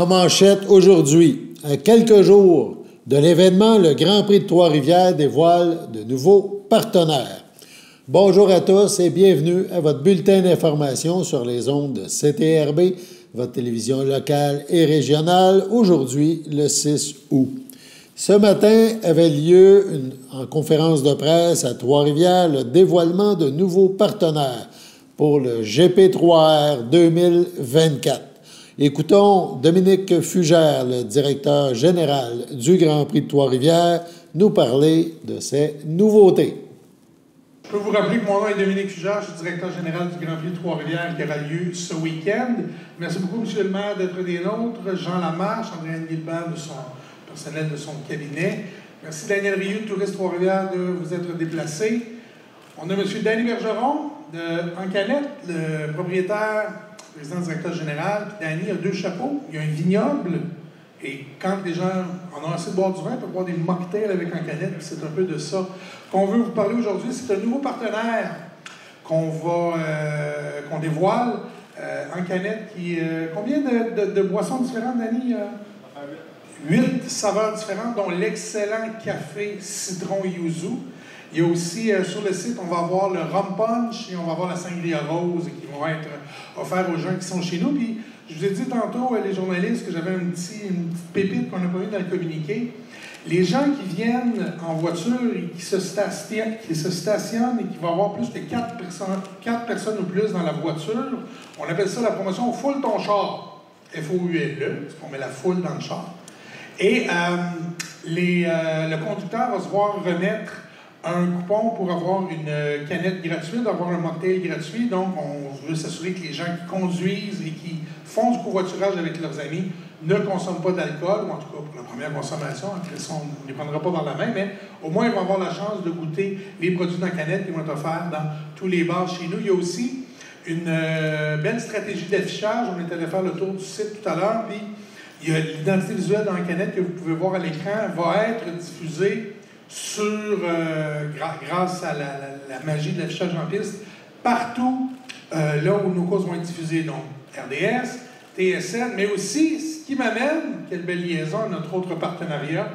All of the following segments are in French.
En manchette aujourd'hui, à quelques jours de l'événement, le Grand Prix de Trois-Rivières dévoile de nouveaux partenaires. Bonjour à tous et bienvenue à votre bulletin d'information sur les ondes de CTRB, votre télévision locale et régionale, aujourd'hui le 6 août. Ce matin avait lieu en conférence de presse à Trois-Rivières le dévoilement de nouveaux partenaires pour le GP3R 2024. Écoutons Dominique Fugère, le directeur général du Grand Prix de Trois-Rivières, nous parler de ces nouveautés. Je peux vous rappeler que mon nom est Dominique Fugère, je suis directeur général du Grand Prix de Trois-Rivières qui aura lieu ce week-end. Merci beaucoup, M. le maire, d'être des nôtres. Jean Lamarche, Andréane Guilbert de son personnel de son cabinet. Merci Daniel Rioux de Tourisme Trois-Rivières de vous être déplacé. On a M. Danny Bergeron en Canette, le propriétaire, président directeur général. Puis Danny a deux chapeaux. Il y a un vignoble. Et quand les gens en ont assez de boire du vin, ils peuvent boire des mocktails avec en canette. Puis c'est un peu de ça qu'on veut vous parler aujourd'hui. C'est un nouveau partenaire qu'on dévoile en canette. Combien de boissons différentes, Danny? 8 saveurs différentes, dont l'excellent café citron yuzu. Il y a aussi, sur le site, on va avoir le rum punch et on va avoir la sangria rose qui vont être offerts aux gens qui sont chez nous. Puis, je vous ai dit tantôt, les journalistes, que j'avais une petite pépite qu'on n'a pas eu dans le communiqué. Les gens qui viennent en voiture et qui se stationnent et qui vont avoir plus que 4 personnes ou plus dans la voiture, on appelle ça la promotion « Foule ton char ». F-O-U-L-E, parce qu'on met la foule dans le char. Et le conducteur va se voir remettre un coupon pour avoir une canette gratuite, avoir un mocktail gratuit. Donc, on veut s'assurer que les gens qui conduisent et qui font du covoiturage avec leurs amis ne consomment pas d'alcool, ou en tout cas pour la première consommation. Après ça, on ne les prendra pas dans la main, mais au moins, ils vont avoir la chance de goûter les produits dans la canette qui vont être offerts dans tous les bars chez nous. Il y a aussi une belle stratégie d'affichage. On est allé faire le tour du site tout à l'heure, puis il y a l'identité visuelle dans la canette que vous pouvez voir à l'écran, va être diffusée grâce à la magie de l'affichage en piste, partout là où nos courses vont être diffusées. Donc, RDS, TSN, mais aussi, ce qui m'amène, quelle belle liaison, à notre autre partenariat,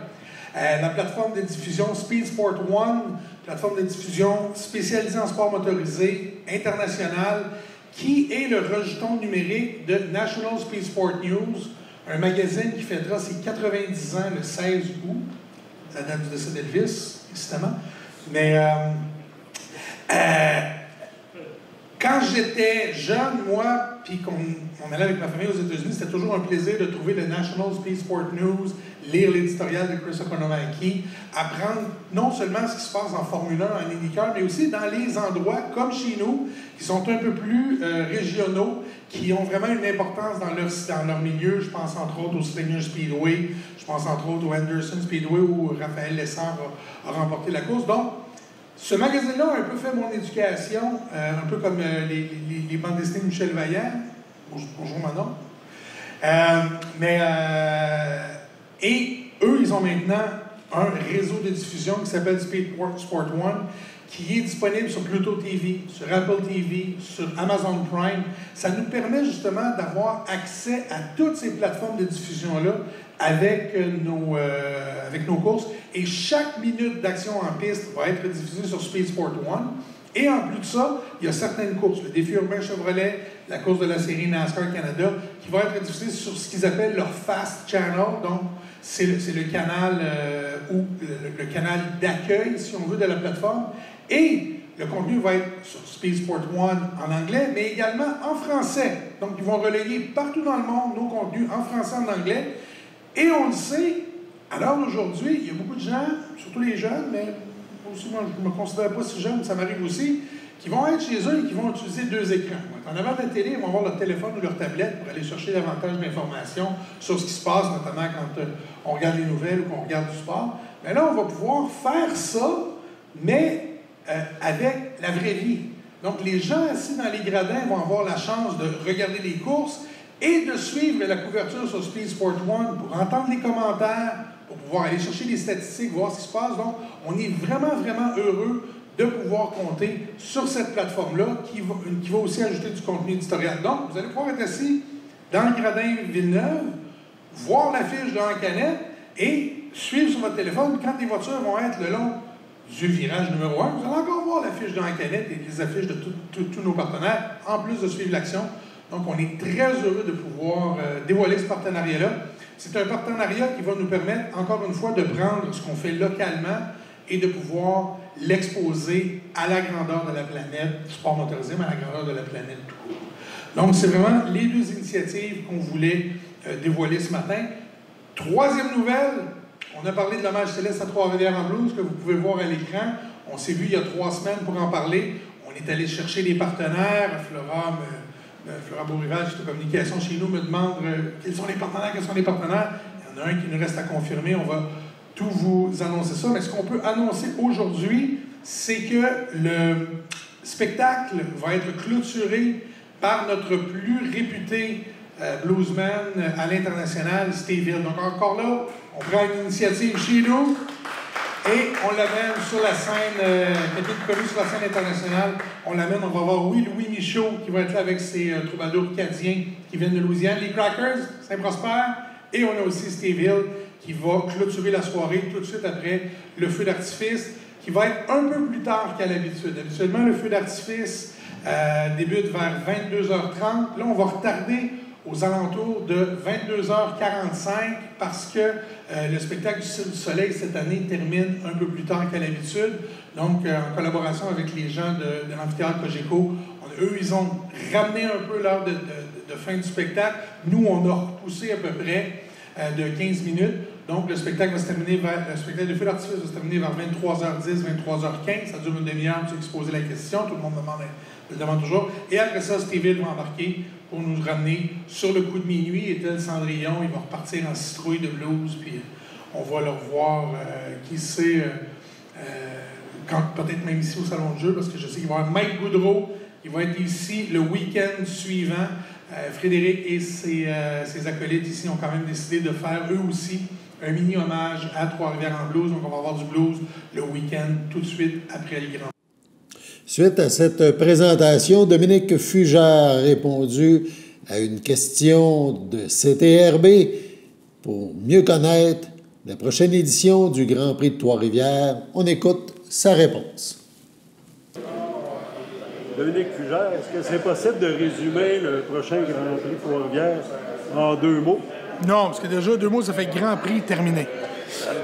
la plateforme de diffusion Speed Sport One, plateforme de diffusion spécialisée en sport motorisé, international, qui est le rejeton numérique de National Speed Sport News, un magazine qui fêtera ses 90 ans le 16 août, la date du décès d'Elvis, évidemment. Mais quand j'étais jeune, moi, puis qu'on allait avec ma famille aux États-Unis, c'était toujours un plaisir de trouver le National Speed Sport News, lire l'éditorial de Chris Okonomaki, apprendre non seulement ce qui se passe en Formule 1, en IndyCar, mais aussi dans les endroits comme chez nous, qui sont un peu plus régionaux, qui ont vraiment une importance dans leur milieu. Je pense entre autres au Slinger Speedway, je pense entre autres au Anderson Speedway où Raphaël Lessard a remporté la course. Donc, ce magazine-là a un peu fait mon éducation, un peu comme les bandes dessinées de Michel Vaillant. Bonjour Manon. Et eux, ils ont maintenant un réseau de diffusion qui s'appelle Speed Sport One, qui est disponible sur Pluto TV, sur Apple TV, sur Amazon Prime. Ça nous permet justement d'avoir accès à toutes ces plateformes de diffusion-là avec nos courses. Et chaque minute d'action en piste va être diffusée sur Speed Sport One. Et en plus de ça, il y a certaines courses, le défi urbain Chevrolet, la course de la série NASCAR Canada, qui va être diffusée sur ce qu'ils appellent leur Fast Channel. Donc, c'est le canal le canal d'accueil, si on veut, de la plateforme. Et le contenu va être sur Speed Sport One en anglais, mais également en français. Donc, ils vont relayer partout dans le monde nos contenus en français et en anglais. Et on le sait, à l'heure d'aujourd'hui, il y a beaucoup de gens, surtout les jeunes, mais aussi moi je ne me considère pas si jeune, ça m'arrive aussi, qui vont être chez eux et qui vont utiliser deux écrans. En avant de la télé, ils vont avoir leur téléphone ou leur tablette pour aller chercher davantage d'informations sur ce qui se passe, notamment quand on regarde les nouvelles ou qu'on regarde du sport. Mais là, on va pouvoir faire ça, mais avec la vraie vie. Donc, les gens assis dans les gradins vont avoir la chance de regarder les courses et de suivre la couverture sur Speed Sport One pour entendre les commentaires, pour pouvoir aller chercher les statistiques, voir ce qui se passe. Donc, on est vraiment, vraiment heureux de pouvoir compter sur cette plateforme-là qui va aussi ajouter du contenu éditorial. Donc, vous allez pouvoir être assis dans le gradin Villeneuve, voir l'affiche dans la canette et suivre sur votre téléphone quand les voitures vont être le long du virage numéro 1. Vous allez encore voir l'affiche dans la canette et les affiches de tous nos partenaires, en plus de suivre l'action. Donc, on est très heureux de pouvoir dévoiler ce partenariat-là. C'est un partenariat qui va nous permettre, encore une fois, de prendre ce qu'on fait localement et de pouvoir l'exposer à la grandeur de la planète, sport motorisé, mais à la grandeur de la planète tout court. Donc, c'est vraiment les deux initiatives qu'on voulait dévoiler ce matin. Troisième nouvelle, on a parlé de l'hommage céleste à Trois-Rivières en blues, que vous pouvez voir à l'écran. On s'est vu il y a 3 semaines pour en parler. On est allé chercher les partenaires. Flora Beaurivage, de communication chez nous, me demande quels sont les partenaires. Il y en a un qui nous reste à confirmer. On va tout vous annoncer ça. Mais ce qu'on peut annoncer aujourd'hui, c'est que le spectacle va être clôturé par notre plus réputé bluesman à l'international, Steve Hill. Donc encore là, on prend une initiative chez nous et on l'amène sur la scène, qui est connue sur la scène internationale. On l'amène, on va voir Louis Michaud qui va être là avec ses troubadours acadiens qui viennent de Louisiane, les Crackers, Saint-Prosper, et on a aussi Steve Hill qui va clôturer la soirée tout de suite après le feu d'artifice, qui va être un peu plus tard qu'à l'habitude. Habituellement, le feu d'artifice débute vers 22h30. Là, on va retarder aux alentours de 22h45 parce que le spectacle du Cirque du Soleil cette année termine un peu plus tard qu'à l'habitude. Donc, en collaboration avec les gens de l'amphithéâtre Cogeco, eux, ils ont ramené un peu l'heure de fin du spectacle. Nous, on a repoussé à peu près de 15 minutes. Donc, le spectacle de feu d'artifice va se terminer vers 23h10, 23h15. Ça dure une demi-heure pour se poser la question. Tout le monde le demande toujours. Et après ça, Steve Hill va embarquer pour nous ramener sur le coup de minuit. Et tel Cendrillon, il va repartir en citrouille de blues. Puis on va le revoir, qui sait, peut-être même ici au Salon de jeu, parce que je sais qu'il va y avoir Mike Goudreau. Il va être ici le week-end suivant. Frédéric et ses acolytes ici ont quand même décidé de faire, eux aussi, un mini-hommage à Trois-Rivières en blues. Donc, on va avoir du blues le week-end tout de suite après le Grand. Suite à cette présentation, Dominique Fugère a répondu à une question de CTRB pour mieux connaître la prochaine édition du Grand Prix de Trois-Rivières. On écoute sa réponse. Dominique Fugère, est-ce que c'est possible de résumer le prochain Grand Prix de Trois-Rivières en 2 mots? Non, parce que déjà, 2 mots, ça fait Grand Prix terminé.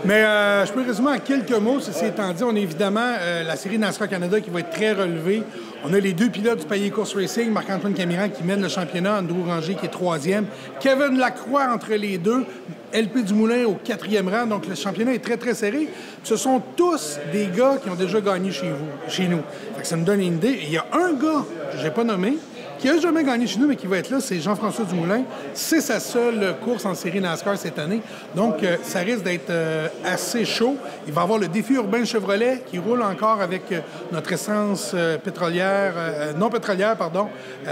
Mais je peux résumer en quelques mots, ceci étant dit. On a évidemment la série NASCAR Canada qui va être très relevée. On a les 2 pilotes du Palier Course Racing, Marc-Antoine Camiran qui mène le championnat, Andrew Ranger qui est 3e, Kevin Lacroix entre les deux, LP Dumoulin au 4e rang. Donc le championnat est très, très serré. Ce sont tous des gars qui ont déjà gagné chez nous. Fait que ça me donne une idée. Et il y a un gars que je n'ai pas nommé, qui n'a jamais gagné chez nous, mais qui va être là, c'est Jean-François Dumoulin. C'est sa seule course en série NASCAR cette année. Donc, ça risque d'être assez chaud. Il va y avoir le défi urbain Chevrolet qui roule encore avec notre essence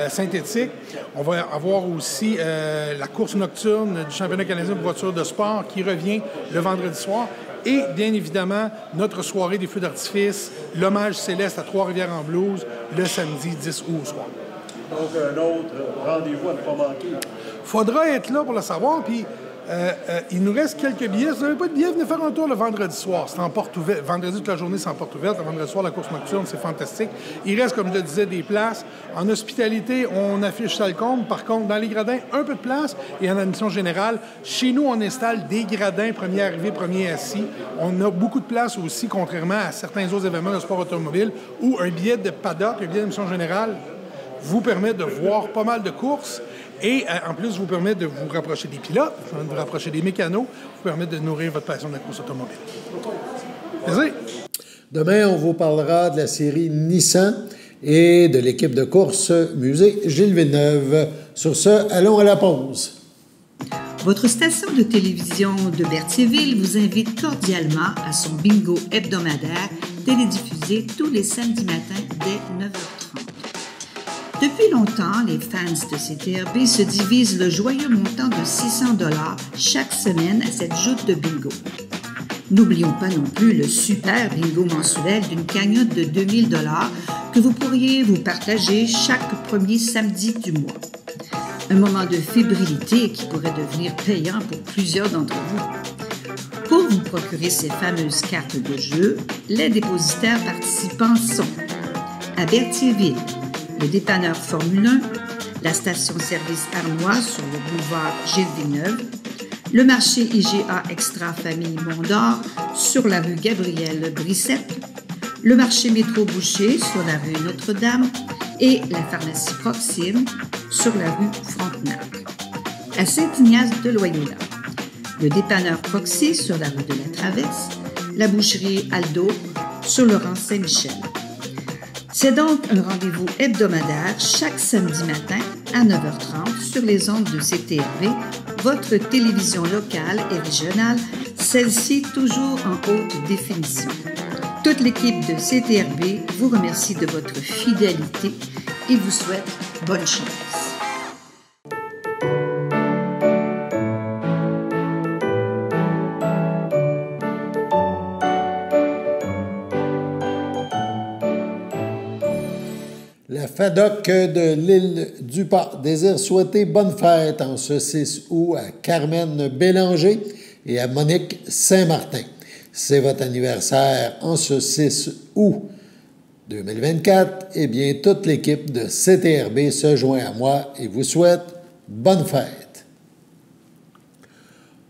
synthétique. On va avoir aussi la course nocturne du championnat canadien de voitures de sport qui revient le vendredi soir. Et, bien évidemment, notre soirée des feux d'artifice, l'hommage céleste à Trois-Rivières en blues, le samedi 10 août au soir. Donc, un autre rendez-vous à ne pas manquer. Il faudra être là pour le savoir. Puis, il nous reste quelques billets. Si vous n'avez pas de billets, venez faire un tour le vendredi soir. C'est en porte ouverte. Vendredi, toute la journée, c'est en porte ouverte. Le vendredi soir, la course nocturne, c'est fantastique. Il reste, comme je le disais, des places. En hospitalité, on affiche ça le compte. Par contre, dans les gradins, un peu de place. Et en admission générale, chez nous, on installe des gradins, premier arrivé, premier assis. On a beaucoup de place aussi, contrairement à certains autres événements de sport automobile, où un billet de paddock, un billet d'admission générale, vous permet de voir pas mal de courses et en plus vous permet de vous rapprocher des pilotes, de vous rapprocher des mécanos, vous permet de nourrir votre passion de la course automobile. Plaisir. Demain, on vous parlera de la série Nissan et de l'équipe de course Musée Gilles Villeneuve. Sur ce, allons à la pause. Votre station de télévision de Berthierville vous invite cordialement à son bingo hebdomadaire télédiffusé tous les samedis matins dès 9h30. Depuis longtemps, les fans de CTRB se divisent le joyeux montant de 600 $ chaque semaine à cette joute de bingo. N'oublions pas non plus le super bingo mensuel d'une cagnotte de 2000 $ que vous pourriez vous partager chaque premier samedi du mois. Un moment de fébrilité qui pourrait devenir payant pour plusieurs d'entre vous. Pour vous procurer ces fameuses cartes de jeu, les dépositaires participants sont à Berthierville, le dépanneur Formule 1, la station-service Arnois sur le boulevard Gilles Villeneuve, le marché IGA Extra Famille Mont-d'Or sur la rue Gabrielle Brissette, le marché Métro Boucher sur la rue Notre-Dame et la pharmacie Proxime sur la rue Frontenac. À Saint-Ignace de Loyola, le dépanneur Proxy sur la rue de la Traverse, la boucherie Aldo sur le rang Saint-Michel. C'est donc un rendez-vous hebdomadaire chaque samedi matin à 9h30 sur les ondes de CTRB, votre télévision locale et régionale, celle-ci toujours en haute définition. Toute l'équipe de CTRB vous remercie de votre fidélité et vous souhaite bonne chance. La FADOC de l'île du Pas désire souhaiter bonne fête en ce 6 août à Carmen Bélanger et à Monique Saint-Martin. C'est votre anniversaire en ce 6 août 2024. Eh bien, toute l'équipe de CTRB se joint à moi et vous souhaite bonne fête.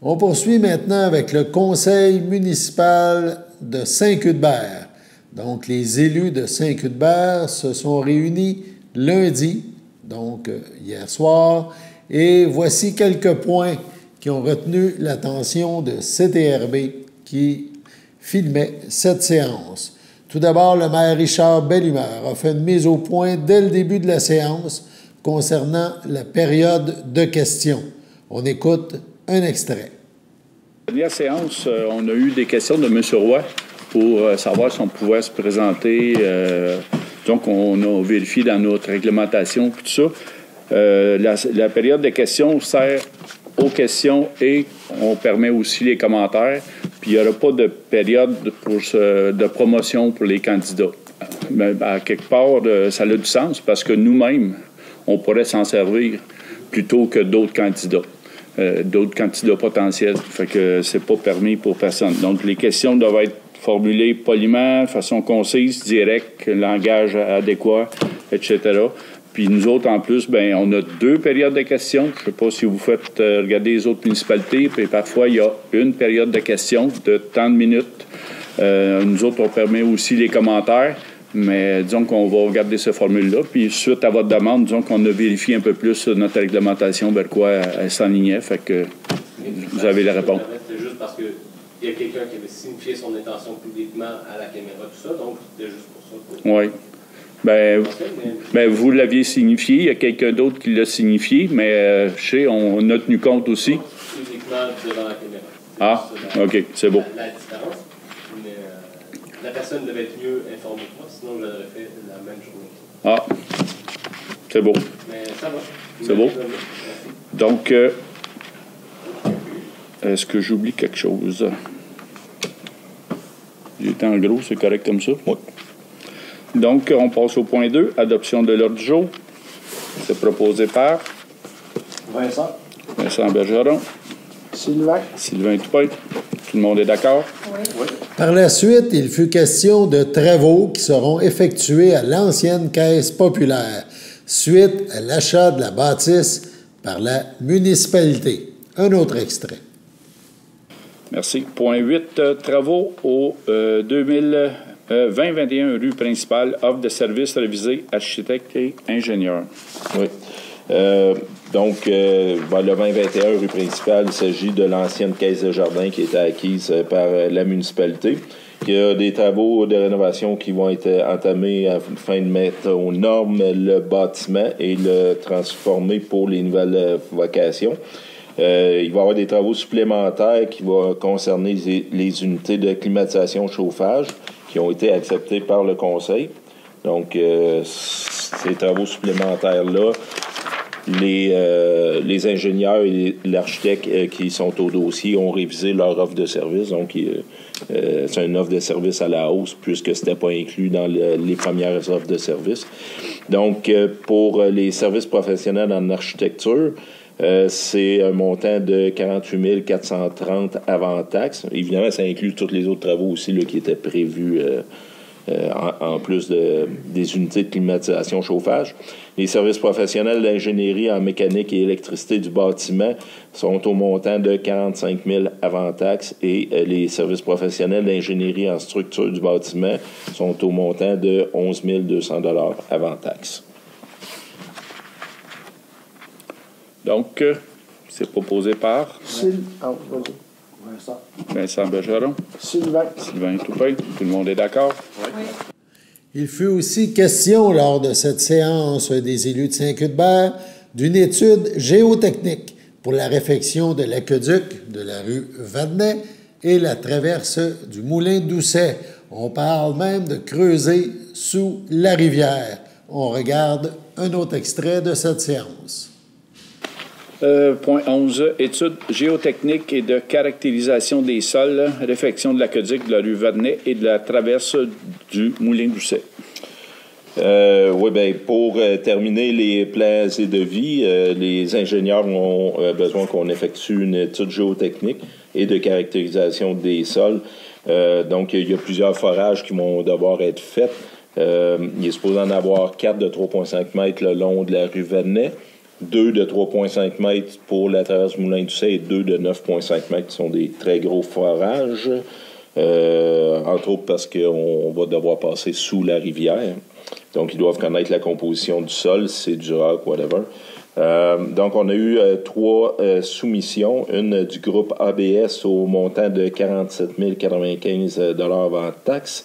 On poursuit maintenant avec le conseil municipal de Saint-Cuthbert. Donc, les élus de Saint-Cuthbert se sont réunis lundi, donc hier soir, et voici quelques points qui ont retenu l'attention de CTRB qui filmait cette séance. Tout d'abord, le maire Richard Bellumeur a fait une mise au point dès le début de la séance concernant la période de questions. On écoute un extrait. La dernière séance, on a eu des questions de M. Roy pour savoir si on pouvait se présenter. Donc, on a vérifié dans notre réglementation, tout ça. La période de questions sert aux questions et on permet aussi les commentaires. Puis, il n'y aura pas de période de promotion pour les candidats. Mais à quelque part, ça a du sens parce que nous-mêmes, on pourrait s'en servir plutôt que d'autres candidats potentiels. Fait que c'est pas permis pour personne. Donc, les questions doivent être formulées poliment, de façon concise, directe, langage adéquat, etc. Puis nous autres, en plus, bien, on a 2 périodes de questions. Je ne sais pas si vous faites regarder les autres municipalités, puis parfois, il y a une période de questions de tant de minutes. Nous autres, on permet aussi les commentaires, mais disons qu'on va regarder ce formule-là. Puis suite à votre demande, disons qu'on a vérifié un peu plus notre réglementation, vers quoi elle s'enlignait, fait que vous avez la réponse. C'est juste parce que il y a quelqu'un qui avait signifié son intention publiquement à la caméra, tout ça, donc c'était juste pour ça. Oui. Ben, vous l'aviez signifié, il y a quelqu'un d'autre qui l'a signifié, mais on a tenu compte aussi. Uniquement devant la caméra. Ah, OK, c'est beau. La différence, mais la personne devait être mieux informée que moi, sinon je l'aurais fait la même journée. Ah, c'est beau. Mais ça va. C'est beau. Donc, est-ce que j'oublie quelque chose? Il est en gros, c'est correct comme ça? Oui. Donc, on passe au point 2, adoption de l'ordre du jour. C'est proposé par Vincent Bergeron. Sylvain Toupin. Tout le monde est d'accord? Oui. Par la suite, il fut question de travaux qui seront effectués à l'ancienne Caisse populaire suite à l'achat de la bâtisse par la municipalité. Un autre extrait. Merci. Point 8, travaux au 2021 rue principale, offre de services révisés, architecte et ingénieur. Oui. Donc, le 2021 rue principale, il s'agit de l'ancienne caisse de jardin qui a été acquise par la municipalité. Il y a des travaux de rénovation qui vont être entamés afin de mettre aux normes le bâtiment et le transformer pour les nouvelles vocations. Il va y avoir des travaux supplémentaires qui vont concerner les unités de climatisation chauffage qui ont été acceptés par le conseil. Donc, ces travaux supplémentaires-là Les ingénieurs et l'architecte qui sont au dossier ont révisé leur offre de service. Donc, c'est une offre de service à la hausse puisque ce n'était pas inclus dans les premières offres de service. Donc, pour les services professionnels en architecture, c'est un montant de 48 430 avant taxe. Évidemment, ça inclut tous les autres travaux aussi là, qui étaient prévus en plus des unités de climatisation chauffage. Les services professionnels d'ingénierie en mécanique et électricité du bâtiment sont au montant de 45 000 avant taxe et les services professionnels d'ingénierie en structure du bâtiment sont au montant de 11 200 $ avant taxe. Donc, c'est proposé par Vincent Bergeron, Sylvain Toupin. Tout le monde est d'accord? Oui. Il fut aussi question lors de cette séance des élus de Saint-Cuthbert d'une étude géotechnique pour la réfection de l'aqueduc de la rue Vadnais et la traverse du moulin d'Ousset. On parle même de creuser sous la rivière. On regarde un autre extrait de cette séance. Point 11. Étude géotechnique et de caractérisation des sols, réfection de l'aqueduc de la rue Vadnais et de la traverse du Moulin d'Ousset. Oui, bien, pour terminer les plans et devis, les ingénieurs ont besoin qu'on effectue une étude géotechnique et de caractérisation des sols. Donc, il y a plusieurs forages qui vont devoir être faits. Il est supposé en avoir 4 de 3,5 mètres le long de la rue Vadnais, 2 de 3,5 mètres pour la traverse du Moulin d'Ousset et 2 de 9,5 mètres qui sont des très gros forages, entre autres parce qu'on va devoir passer sous la rivière. Donc, ils doivent connaître la composition du sol, si c'est du rock, whatever. Donc, on a eu 3 soumissions. Une du groupe ABS au montant de 47 095 $ avant taxe.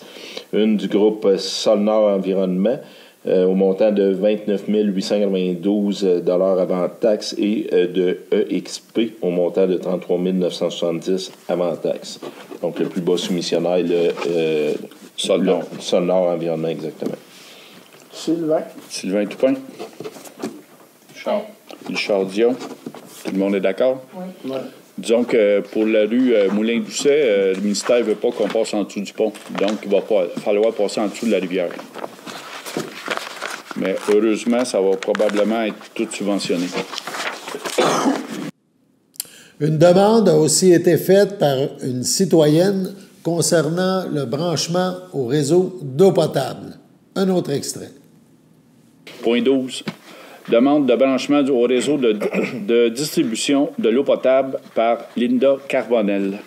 Une du groupe Solnor Environnement au montant de 29 892 $ avant taxe et de EXP au montant de 33 970 avant taxe. Donc, le plus bas soumissionnaire, le Solnor Environnement, exactement. Sylvain Toupin. Richard Dion. Tout le monde est d'accord? Oui. Disons que pour la rue Moulin d'Ousset, le ministère ne veut pas qu'on passe en dessous du pont. Donc, il va falloir passer en dessous de la rivière. Mais heureusement, ça va probablement être tout subventionné. Une demande a aussi été faite par une citoyenne concernant le branchement au réseau d'eau potable. Un autre extrait. Point 12. Demande de branchement au réseau de distribution de l'eau potable par Linda Carbonel.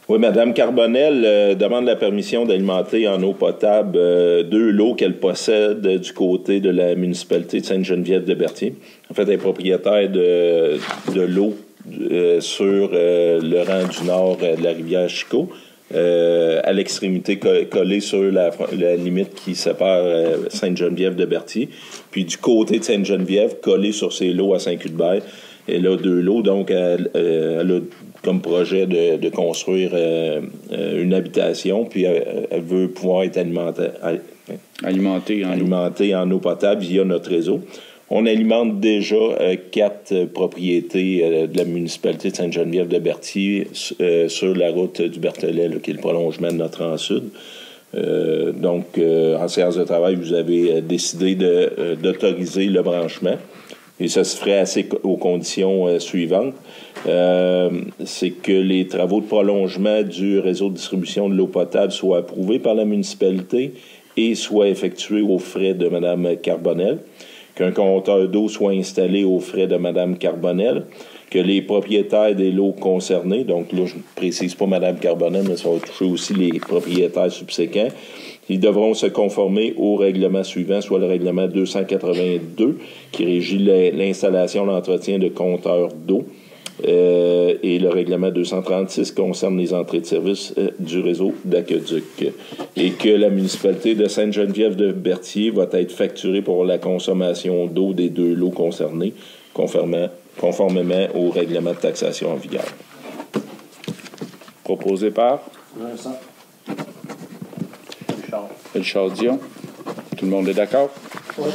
Oui, Mme Carbonel demande la permission d'alimenter en eau potable 2 lots qu'elle possède du côté de la municipalité de Sainte-Geneviève-de-Berthier. En fait, elle est propriétaire de l'eau sur le rang du nord de la rivière Chicot, à l'extrémité collée sur la limite qui sépare Sainte-Geneviève-de-Berthier. Puis du côté de Sainte-Geneviève, collée sur ses lots à Saint-Cuthbert, elle a 2 lots, donc elle a comme projet de construire une habitation, puis elle veut pouvoir être alimentée en eau potable via notre réseau. On alimente déjà 4 propriétés de la municipalité de Sainte-Geneviève-de-Berthier sur la route du Berthelet, là, qui est le prolongement de notre rang sud. Donc, en séance de travail, vous avez décidé d'autoriser le branchement. Et ça se ferait aux conditions suivantes. C'est que les travaux de prolongement du réseau de distribution de l'eau potable soient approuvés par la municipalité et soient effectués aux frais de Mme Carbonel, qu'un compteur d'eau soit installé aux frais de Mme Carbonel, que les propriétaires des lots concernés, donc là je ne précise pas Mme Carbonel, mais ça va toucher aussi les propriétaires subséquents, ils devront se conformer au règlement suivant, soit le règlement 282, qui régit l'installation et l'entretien de compteurs d'eau, et le règlement 236 concerne les entrées de service du réseau d'aqueduc. Et que la municipalité de Sainte-Geneviève-de-Berthier va être facturée pour la consommation d'eau des 2 lots concernés, conformément au règlement de taxation en vigueur. Proposé par Vincent. Richard Dion. Tout le monde est d'accord? Oui.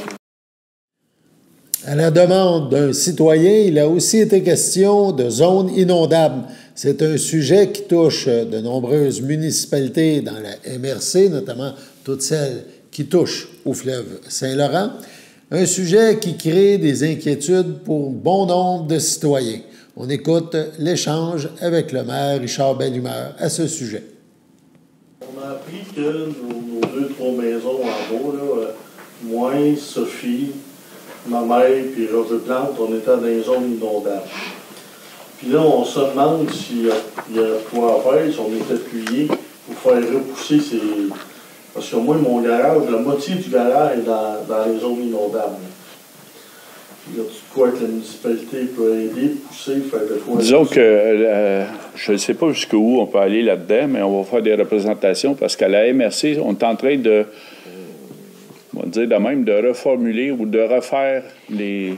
À la demande d'un citoyen, il a aussi été question de zones inondables. C'est un sujet qui touche de nombreuses municipalités dans la MRC, notamment toutes celles qui touchent au fleuve Saint-Laurent. Un sujet qui crée des inquiétudes pour bon nombre de citoyens. On écoute l'échange avec le maire Richard Bellumeur à ce sujet. On a appris que nos 2-3 maisons en bas, là, moi, Sophie, ma mère puis Roger Plante, on était dans des zones inondables. Puis là, on se demande s'il y a quoi à faire, si on est appuyé pour faire repousser ces... Parce que moi, mon garage, la moitié du garage est dans les zones inondables. Y a-t-il quoi que la municipalité peut aider, pousser, faire de quoi? Disons que je ne sais pas jusqu'où on peut aller là-dedans, mais on va faire des représentations parce qu'à la MRC, on est en train de, on va dire de même, de reformuler ou de refaire les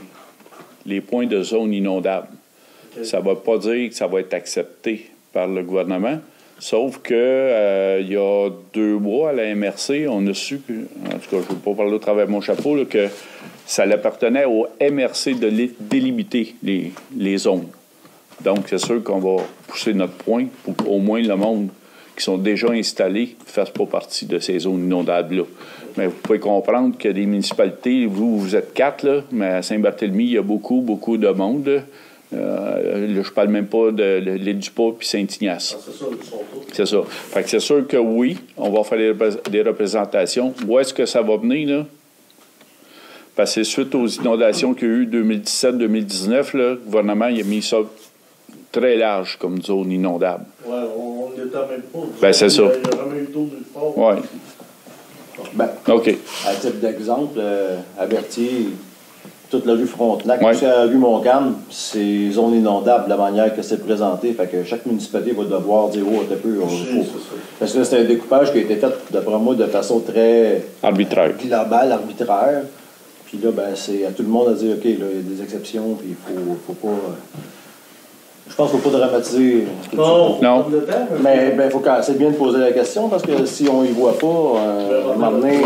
points de zone inondable. Okay. Ça ne va pas dire que ça va être accepté par le gouvernement, sauf que il y a 2 mois à la MRC, on a su, en tout cas, je ne veux pas parler au travers de mon chapeau, là, que ça appartenait au MRC de délimiter les zones. Donc, c'est sûr qu'on va pousser notre point pour qu'au moins le monde qui sont déjà installés ne fasse pas partie de ces zones inondables-là. Mais vous pouvez comprendre que des municipalités, vous êtes 4, là, mais à Saint-Barthélemy, il y a beaucoup de monde. Là, je parle même pas de l'Île-du-Pas puis Saint-Ignace. Ah, c'est ça, ils sont tous. C'est ça. Fait que c'est sûr que oui, on va faire des représentations. Où est-ce que ça va venir, là? Parce que suite aux inondations qu'il y a eu 2017-2019, le gouvernement il a mis ça très large comme zone inondable. Oui, on ne l'était même pas. Ben, c'est ça. Il n'y a jamais eu d'eau nulle part. Oui. Ben, OK. à titre d'exemple, à Berthier, toute la rue Frontenac, ouais. Aussi à la rue Montcalm, c'est zone inondable de la manière que c'est présenté. Fait que chaque municipalité va devoir dire oh, un peu. Parce que c'est un découpage qui a été fait, d'après moi, de façon très arbitraire. Globale, arbitraire. Puis là, ben, c'est à tout le monde à dire OK, là, il y a des exceptions, puis il faut pas. Je pense qu'il ne faut pas dramatiser. Non. Mais ben, c'est bien de poser la question parce que si on y voit pas, à un moment donné,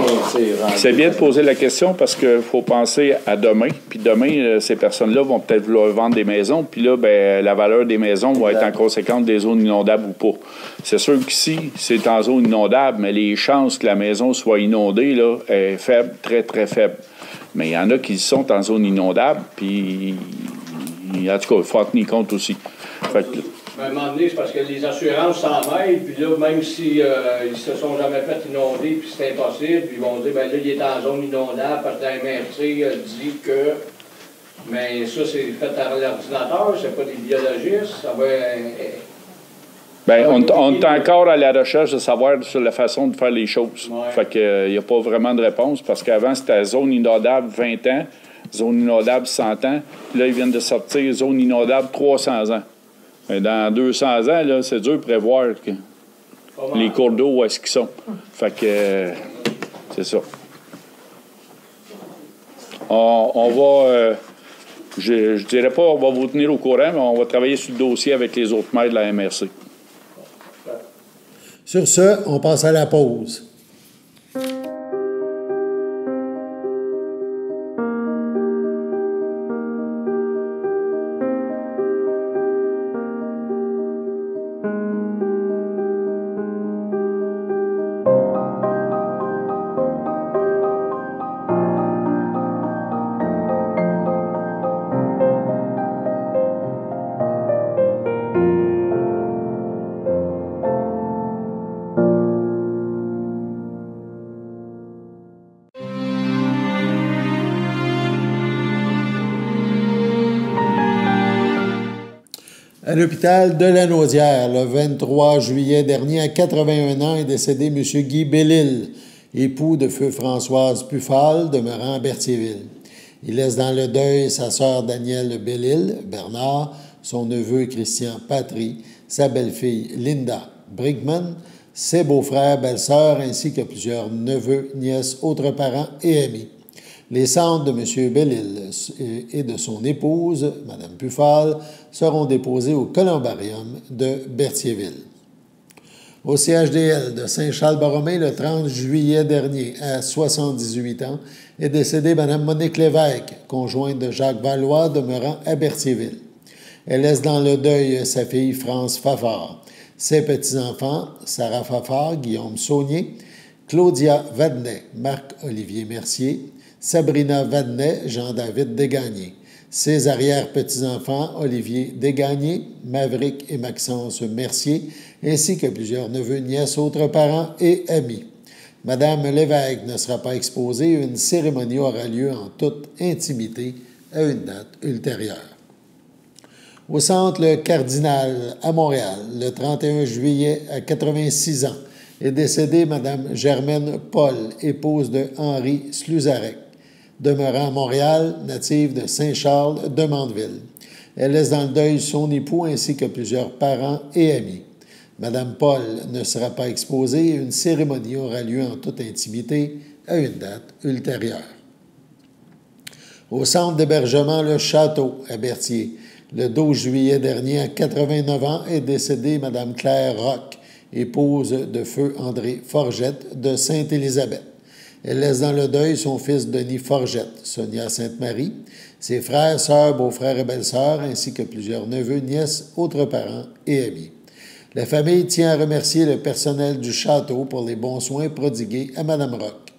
c'est bien de poser la question parce qu'il faut penser à demain. Puis demain, ces personnes-là vont peut-être vouloir vendre des maisons. Puis là, ben, la valeur des maisons va être en conséquence des zones inondables ou pas. C'est sûr qu'ici, c'est en zone inondable, mais les chances que la maison soit inondée là, est faible, très, très faible. Mais il y en a qui sont en zone inondable, puis en tout cas, il faut en tenir compte aussi. Fait que, à un moment donné, c'est parce que les assurances s'en mêlent, puis là, même si ils se sont jamais fait inonder, puis c'est impossible, puis ils vont dire, ben là, il est en zone inondable, parce que la MRC dit que... Mais ça, c'est fait par l'ordinateur, c'est pas des biologistes, ça va... Bien, on est encore à la recherche de savoir sur la façon de faire les choses. Ouais. Fait qu'il n'y a pas vraiment de réponse, parce qu'avant, c'était zone inondable 20 ans, zone inondable 100 ans, puis là, ils viennent de sortir zone inondable 300 ans. Mais dans 200 ans, là, c'est dur de prévoir les cours d'eau où est-ce qu'ils sont. Fait que c'est ça. On va... je dirais pas on va vous tenir au courant, mais on va travailler sur le dossier avec les autres maires de la MRC. Sur ce, on passe à la pause. À l'hôpital de la Naudière, le 23 juillet dernier, à 81 ans, est décédé M. Guy Bellil, époux de feu Françoise Puffal, demeurant à Berthierville. Il laisse dans le deuil sa sœur Danielle Bellil, Bernard, son neveu Christian Patry, sa belle-fille Linda Brigman, ses beaux-frères, belles-sœurs, ainsi que plusieurs neveux, nièces, autres parents et amis. Les cendres de M. Bellil et de son épouse, Mme Puffal, seront déposées au columbarium de Berthierville. Au CHDL de Saint-Charles-Borromée, le 30 juillet dernier, à 78 ans, est décédée Mme Monique Lévesque, conjointe de Jacques Valois, demeurant à Berthierville. Elle laisse dans le deuil sa fille France Fafard, ses petits-enfants Sarah Fafard, Guillaume Saunier, Claudia Vadnet, Marc-Olivier Mercier, Sabrina Vadnet, Jean-David Desgagnés, ses arrière-petits-enfants Olivier Desgagnés, Maverick et Maxence Mercier, ainsi que plusieurs neveux, nièces, autres parents et amis. Madame Lévesque ne sera pas exposée et une cérémonie aura lieu en toute intimité à une date ultérieure. Au Centre Le Cardinal, à Montréal, le 31 juillet, à 86 ans, est décédée Mme Germaine Paul, épouse de Henri Sluzarek, demeurant à Montréal, native de Saint-Charles de Mandeville. Elle laisse dans le deuil son époux ainsi que plusieurs parents et amis. Mme Paul ne sera pas exposée et une cérémonie aura lieu en toute intimité à une date ultérieure. Au centre d'hébergement Le Château, à Berthier, le 12 juillet dernier, à 89 ans, est décédée Mme Claire Roch, épouse de feu André Forgette de Sainte-Élisabeth. Elle laisse dans le deuil son fils Denis Forgette, Sonia Sainte-Marie, ses frères, sœurs, beaux-frères et belles-sœurs, ainsi que plusieurs neveux, nièces, autres parents et amis. La famille tient à remercier le personnel du château pour les bons soins prodigués à Mme Roch.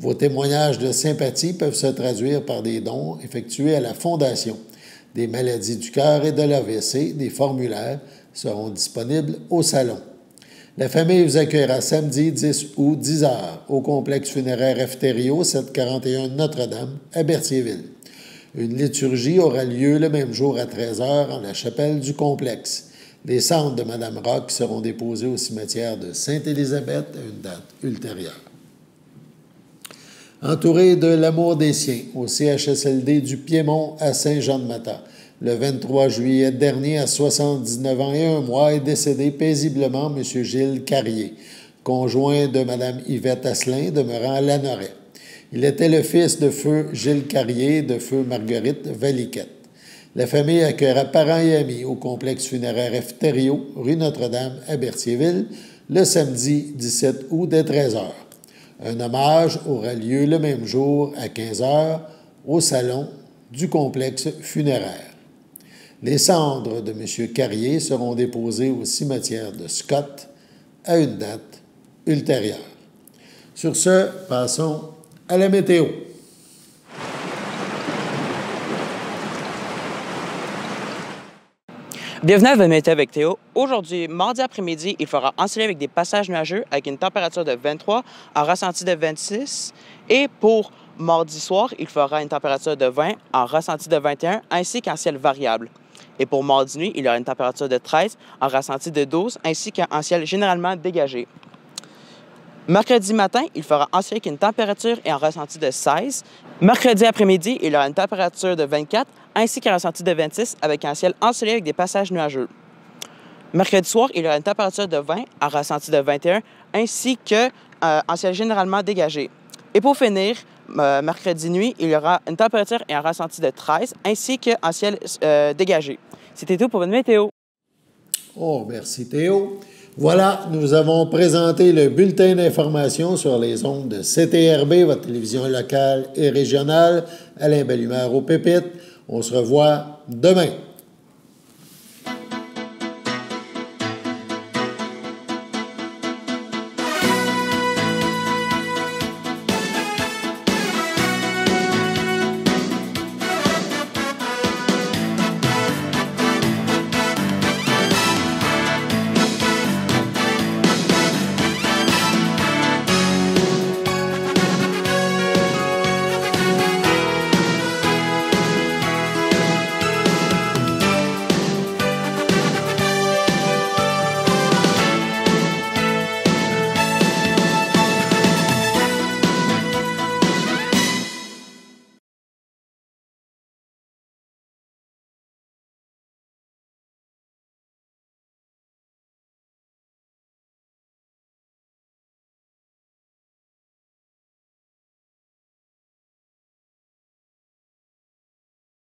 Vos témoignages de sympathie peuvent se traduire par des dons effectués à la Fondation des maladies du cœur et de l'AVC. Des formulaires seront disponibles au salon. La famille vous accueillera samedi 10 août 10h au complexe funéraire Efterio 741 Notre-Dame à Berthierville. Une liturgie aura lieu le même jour à 13h en la chapelle du complexe. Les cendres de Mme Roch seront déposées au cimetière de Sainte-Élisabeth à une date ultérieure. Entouré de l'amour des siens au CHSLD du Piémont à Saint-Jean-de-Matha, le 23 juillet dernier, à 79 ans et 1 mois, est décédé paisiblement M. Gilles Carrier, conjoint de Mme Yvette Asselin, demeurant à Lanoret. Il était le fils de feu Gilles Carrier de feu Marguerite Valiquette. La famille accueillera parents et amis au complexe funéraire Efterio, rue Notre-Dame à Berthierville, le samedi 17 août dès 13h. Un hommage aura lieu le même jour à 15h au salon du complexe funéraire. Les cendres de M. Carrier seront déposées au cimetière de Scott à une date ultérieure. Sur ce, passons à la météo. Bienvenue à votre météo avec Théo. Aujourd'hui, mardi après-midi, il fera ensoleillé avec des passages nuageux avec une température de 23, en ressenti de 26. Et pour mardi soir, il fera une température de 20, en ressenti de 21, ainsi qu'en ciel variable. Et pour mardi nuit, il y aura une température de 13, en ressenti de 12, ainsi qu'en ciel généralement dégagé. Mercredi matin, il fera ensoleillé avec une température et un ressenti de 16. Mercredi après-midi, il aura une température de 24, ainsi qu'un ressenti de 26 avec un ciel ensoleillé avec des passages nuageux. Mercredi soir, il aura une température de 20, un ressenti de 21, ainsi qu'un ciel généralement dégagé. Et pour finir, mercredi nuit, il y aura une température et un ressenti de 13, ainsi qu'un ciel dégagé. C'était tout pour votre météo. Oh, merci Théo. Voilà, nous avons présenté le bulletin d'information sur les ondes de CTRB, votre télévision locale et régionale. Alain Bellumeur au pépitre. On se revoit demain.